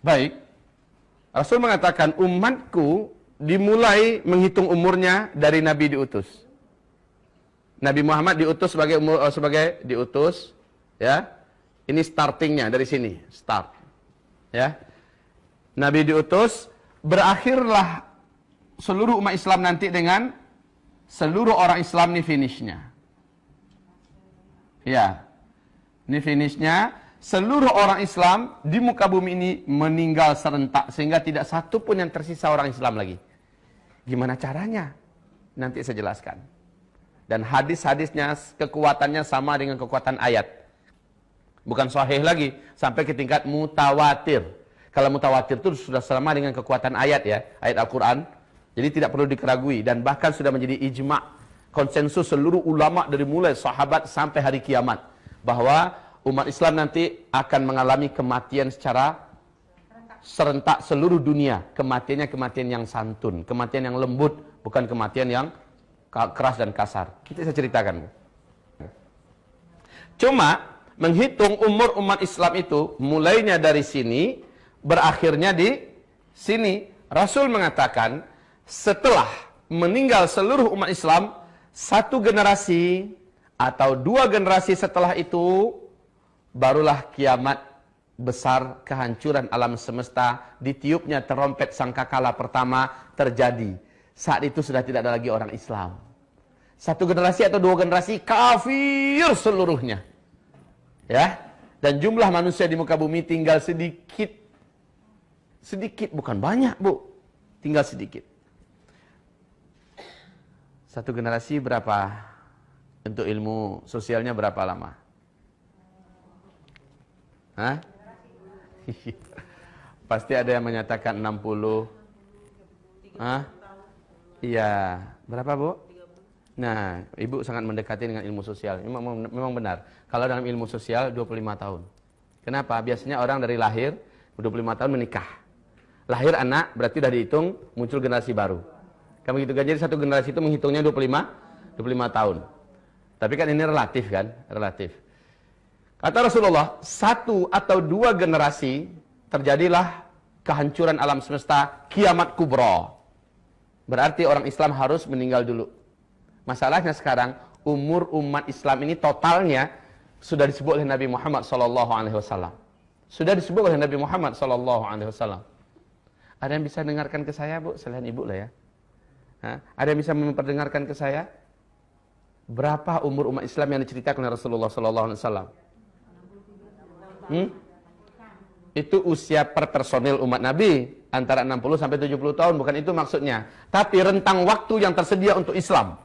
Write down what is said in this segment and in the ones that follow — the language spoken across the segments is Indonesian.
Baik. Rasul mengatakan umatku dimulai menghitung umurnya dari Nabi diutus. Nabi Muhammad diutus sebagai diutus, ya. Ini startingnya dari sini, start. Ya. Nabi diutus, berakhirlah seluruh umat Islam nanti dengan seluruh orang Islam nih finishnya. Ya. Ini finishnya. Seluruh orang Islam di muka bumi ini meninggal serentak sehingga tidak satu pun yang tersisa orang Islam lagi. Gimana caranya? Nanti saya jelaskan. Dan hadis-hadisnya kekuatannya sama dengan kekuatan ayat. Bukan sahih lagi, sampai ke tingkat mutawatir. Kalau mutawatir itu sudah sama dengan kekuatan ayat ya, ayat Al-Qur'an. Jadi tidak perlu dikeragui dan bahkan sudah menjadi ijma', konsensus seluruh ulama dari mulai sahabat sampai hari kiamat bahwa umat Islam nanti akan mengalami kematian secara serentak seluruh dunia. Kematiannya kematian yang santun, kematian yang lembut, bukan kematian yang keras dan kasar. Kita saya ceritakan. Cuma menghitung umur umat Islam itu mulainya dari sini, berakhirnya di sini. Rasul mengatakan setelah meninggal seluruh umat Islam, satu generasi atau dua generasi setelah itu barulah kiamat besar, kehancuran alam semesta, ditiupnya terompet sangkakala pertama terjadi. Saat itu sudah tidak ada lagi orang Islam. Satu generasi atau dua generasi kafir seluruhnya. Ya. Dan jumlah manusia di muka bumi tinggal sedikit. Sedikit, bukan banyak, Bu. Tinggal sedikit. Satu generasi berapa? Untuk ilmu sosialnya berapa lama? Hah? Pasti ada yang menyatakan 60. Hah? Iya. Berapa, Bu? Nah, Ibu sangat mendekati dengan ilmu sosial. Memang benar. Kalau dalam ilmu sosial 25 tahun. Kenapa? Biasanya orang dari lahir 25 tahun menikah. Lahir anak berarti sudah dihitung muncul generasi baru. Kamu gitu kan, jadi satu generasi itu menghitungnya 25 tahun. Tapi kan ini relatif kan? Relatif. Kata Rasulullah, satu atau dua generasi terjadilah kehancuran alam semesta, kiamat kubra. Berarti orang Islam harus meninggal dulu. Masalahnya sekarang, umur umat Islam ini totalnya sudah disebut oleh Nabi Muhammad SAW. Sudah disebut oleh Nabi Muhammad SAW. Ada yang bisa dengarkan ke saya, Bu? Selain Ibu lah ya. Ada yang bisa memperdengarkan ke saya? Berapa umur umat Islam yang diceritakan oleh Rasulullah SAW? Itu usia per personil umat Nabi antara 60 sampai 70 tahun, bukan itu maksudnya. Tapi rentang waktu yang tersedia untuk Islam.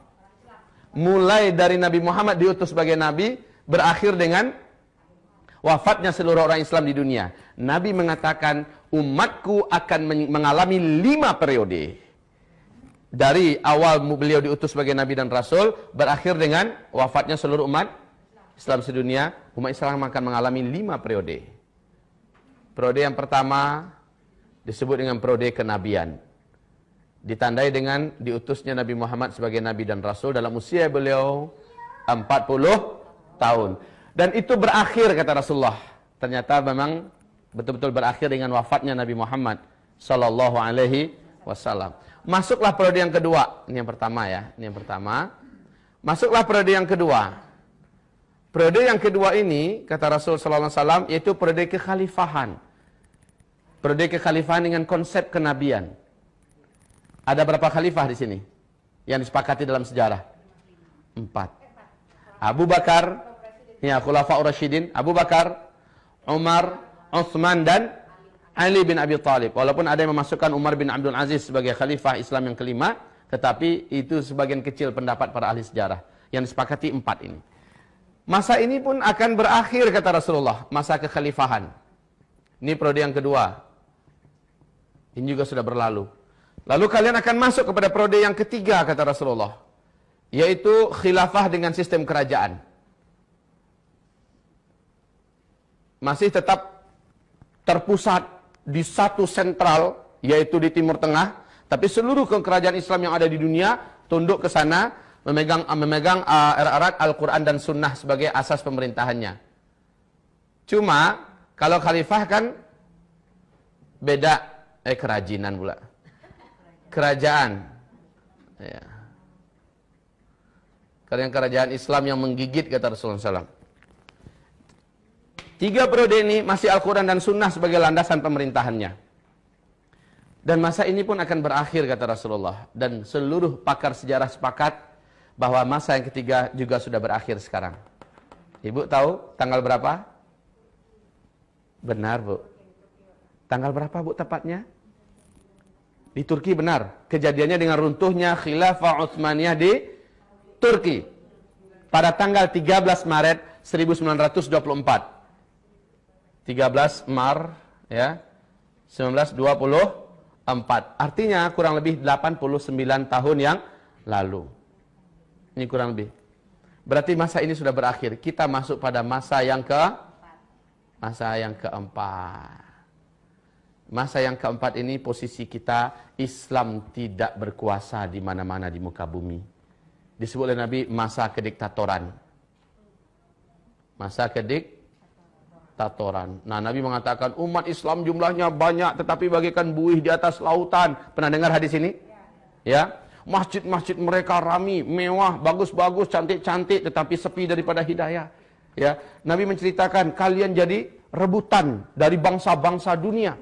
Mulai dari Nabi Muhammad diutus sebagai nabi, berakhir dengan wafatnya seluruh orang Islam di dunia. Nabi mengatakan, umatku akan mengalami 5 periode. Dari awal beliau diutus sebagai nabi dan rasul, berakhir dengan wafatnya seluruh umat Islam sedunia. Umat Islam akan mengalami 5 periode. Periode yang pertama disebut dengan periode kenabian. Ditandai dengan diutusnya Nabi Muhammad sebagai nabi dan rasul dalam usia beliau 40 tahun. Dan itu berakhir, kata Rasulullah. Ternyata memang betul-betul berakhir dengan wafatnya Nabi Muhammad sallallahu alaihi wasallam. Masuklah periode yang kedua. Ini yang pertama ya, ini yang pertama. Masuklah periode yang kedua. Periode yang kedua ini, kata Rasul sallallahu alaihi wasallam, yaitu periode kekhalifahan. Periode kekhalifahan dengan konsep kenabian. Ada berapa khalifah di sini yang disepakati dalam sejarah? 4. Abu Bakar, ya, Khulafaur Rasyidin, Abu Bakar, Umar, Utsman dan Ali bin Abi Thalib. Walaupun ada yang memasukkan Umar bin Abdul Aziz sebagai khalifah Islam yang kelima, tetapi itu sebagian kecil pendapat para ahli sejarah. Yang disepakati 4 ini. Masa ini pun akan berakhir, kata Rasulullah, masa kekhalifahan. Ini periode yang kedua. Ini juga sudah berlalu. Lalu kalian akan masuk kepada periode yang ketiga, kata Rasulullah, yaitu khilafah dengan sistem kerajaan. Masih tetap terpusat di satu sentral, yaitu di Timur Tengah, tapi seluruh kerajaan Islam yang ada di dunia tunduk ke sana, memegang erat-erat Al-Quran dan Sunnah sebagai asas pemerintahannya. Cuma kalau khalifah kan Beda, kerajinan pula. Kerajaan. Ya. Karena kerajaan Islam yang menggigit, kata Rasulullah SAW. 3 periode ini masih Al-Quran dan Sunnah sebagai landasan pemerintahannya. Dan masa ini pun akan berakhir, kata Rasulullah. Dan seluruh pakar sejarah sepakat bahwa masa yang ketiga juga sudah berakhir sekarang. Ibu tahu tanggal berapa? Benar, Bu. Tanggal berapa, Bu, tepatnya? Di Turki, benar. Kejadiannya dengan runtuhnya Khilafah Utsmaniyah di Turki pada tanggal 13 Maret 1924. 13 Maret ya, 1924. Artinya kurang lebih 89 tahun yang lalu. Ini kurang lebih. Berarti masa ini sudah berakhir. Kita masuk pada masa yang keempat. Masa yang keempat ini posisi kita Islam tidak berkuasa di mana-mana di muka bumi. Disebut oleh Nabi masa kediktatoran. Masa kediktatoran. Nah, Nabi mengatakan umat Islam jumlahnya banyak tetapi bagaikan buih di atas lautan. Pernah dengar hadis ini? Ya. Masjid-masjid mereka rami, mewah, bagus-bagus, cantik-cantik tetapi sepi daripada hidayah. Ya. Nabi menceritakan kalian jadi rebutan dari bangsa-bangsa dunia.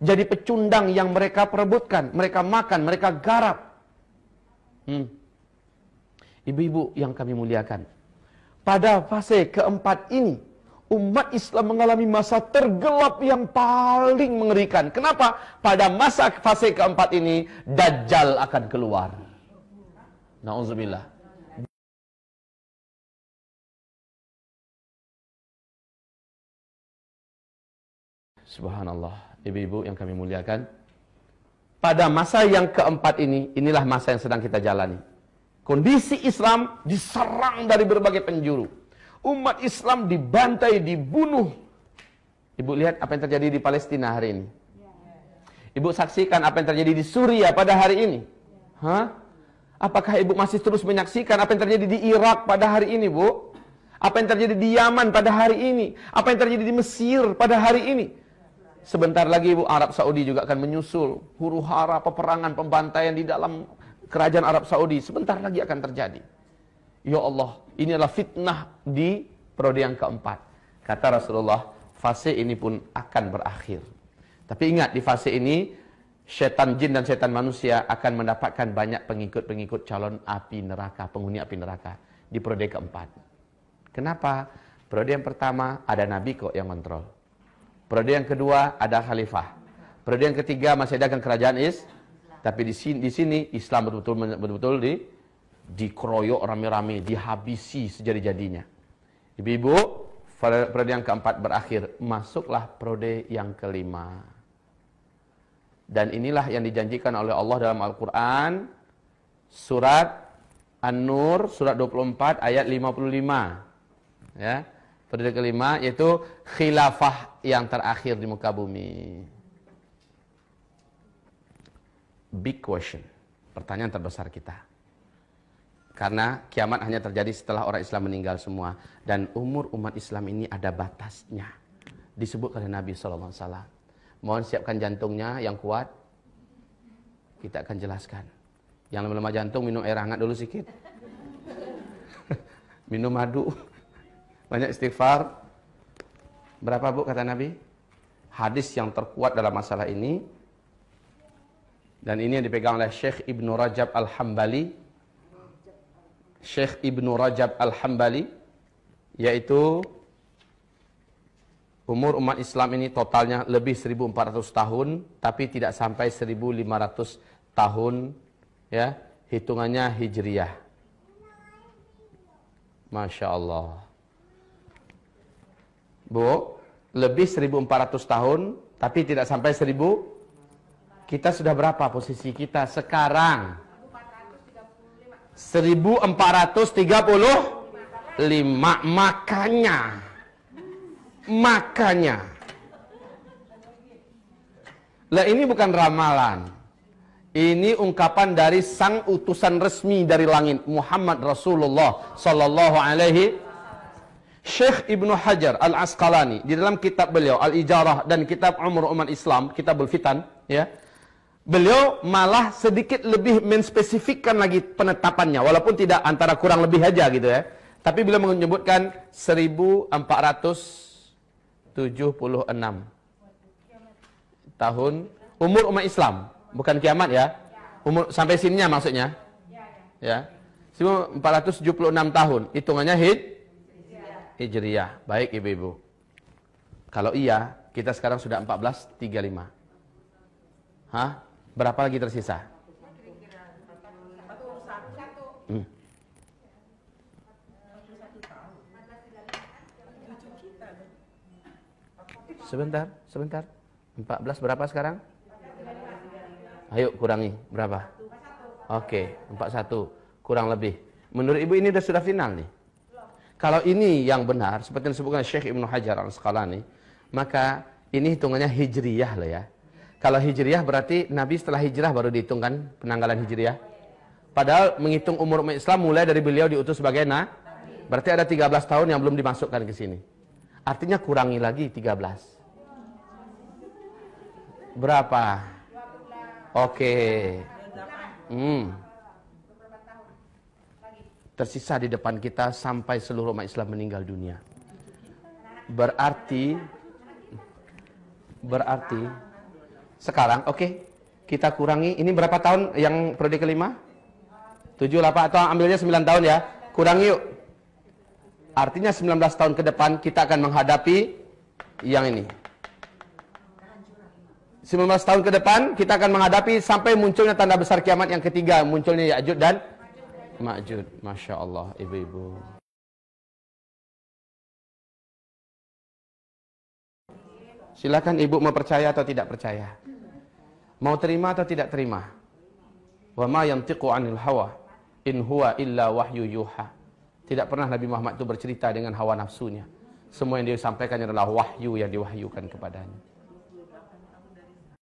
Jadi pecundang yang mereka perebutkan, mereka makan, mereka garap. Ibu-ibu yang kami muliakan, pada fase keempat ini, umat Islam mengalami masa tergelap yang paling mengerikan. Kenapa? Pada masa fase keempat ini, Dajjal akan keluar. Na'udzubillah. Subhanallah. Ibu-ibu yang kami muliakan, pada masa yang keempat ini, inilah masa yang sedang kita jalani. Kondisi Islam diserang dari berbagai penjuru. Umat Islam dibantai, dibunuh. Ibu lihat apa yang terjadi di Palestina hari ini. Ibu saksikan apa yang terjadi di Suriah pada hari ini. Apakah ibu masih terus menyaksikan apa yang terjadi di Irak pada hari ini, Bu? Apa yang terjadi di Yaman pada hari ini? Apa yang terjadi di Mesir pada hari ini? Sebentar lagi, Bu, Arab Saudi juga akan menyusul. Huru-hara, peperangan, pembantaian di dalam kerajaan Arab Saudi. Sebentar lagi akan terjadi. Ya Allah, ini adalah fitnah di periode yang keempat. Kata Rasulullah, fase ini pun akan berakhir. Tapi ingat, di fase ini, setan jin dan setan manusia akan mendapatkan banyak pengikut-pengikut calon api neraka, penghuni api neraka. Di periode keempat. Kenapa? Periode yang pertama, ada Nabi kok yang kontrol. Periode yang kedua ada khalifah. Periode yang ketiga masih ada kerajaan tapi di sini Islam betul-betul dikeroyok rame-rame, dihabisi sejadi-jadinya. Ibu-ibu, periode yang keempat berakhir, masuklah periode yang kelima. Dan inilah yang dijanjikan oleh Allah dalam Al-Qur'an, surat An-Nur surat 24 ayat 55. Ya. Periode kelima yaitu khilafah yang terakhir di muka bumi. Big question. Pertanyaan terbesar kita. Karena kiamat hanya terjadi setelah orang Islam meninggal semua. Dan umur umat Islam ini ada batasnya. Disebut oleh Nabi SAW. Mohon siapkan jantungnya yang kuat. Kita akan jelaskan. Yang lemah jantung minum air hangat dulu sedikit. Minum madu. Banyak istighfar. Berapa, Bu, kata Nabi? Hadis yang terkuat dalam masalah ini. Dan ini yang dipegang oleh Syekh Ibnu Rajab Al-Hambali. Syekh Ibnu Rajab Al-Hambali. Yaitu umur umat Islam ini totalnya lebih 1400 tahun. Tapi tidak sampai 1500 tahun. Ya, hitungannya Hijriyah. Masya Allah. Bu, lebih 1400 tahun, tapi tidak sampai 1000. Kita sudah berapa posisi kita sekarang? 1435. Makanya. Lah ini bukan ramalan. Ini ungkapan dari sang utusan resmi dari langit, Muhammad Rasulullah sallallahu alaihi. Syekh Ibnu Hajar Al-Asqalani di dalam kitab beliau Al-Ijarah dan kitab Umur Umat Islam, Kitabul Fitan, ya. Beliau malah sedikit lebih menspesifikkan lagi penetapannya, walaupun tidak antara kurang lebih aja gitu ya. Tapi beliau menyebutkan 1476 tahun umur umat Islam, bukan kiamat ya. Umur sampai sininya maksudnya. Ya. 1476 tahun, hitungannya Hijriyah. Baik ibu-ibu. Kalau iya, kita sekarang sudah 1435. Hah? Berapa lagi tersisa? Sebentar. 14 berapa sekarang? Ayo kurangi, berapa? Oke, 41. Kurang lebih. Menurut ibu ini sudah final nih. Kalau ini yang benar, seperti yang disebutkan Syekh Ibnu Hajar Al-Asqalani, maka ini hitungannya hijriyah loh ya. Kalau hijriyah berarti Nabi setelah hijrah baru dihitungkan penanggalan hijriyah. Padahal menghitung umur umat Islam mulai dari beliau diutus sebagai berarti ada 13 tahun yang belum dimasukkan ke sini. Artinya kurangi lagi 13. Berapa? Oke. Tersisa di depan kita sampai seluruh umat Islam meninggal dunia. Berarti sekarang kita kurangi, ini berapa tahun yang periode kelima? 7, 8 atau ambilnya 9 tahun ya. Kurangi yuk. Artinya 19 tahun ke depan kita akan menghadapi yang ini. 19 tahun ke depan kita akan menghadapi sampai munculnya tanda besar kiamat yang ketiga, munculnya Ya'juj dan Ma'juj. Masya Allah ibu-ibu. Silakan ibu mau percaya atau tidak percaya. Mau terima atau tidak terima. Wa ma yantiqu 'anil hawa in huwa illa wahyu yuha. Tidak pernah Nabi Muhammad itu bercerita dengan hawa nafsunya. Semua yang dia sampaikan adalah wahyu yang diwahyukan kepadanya.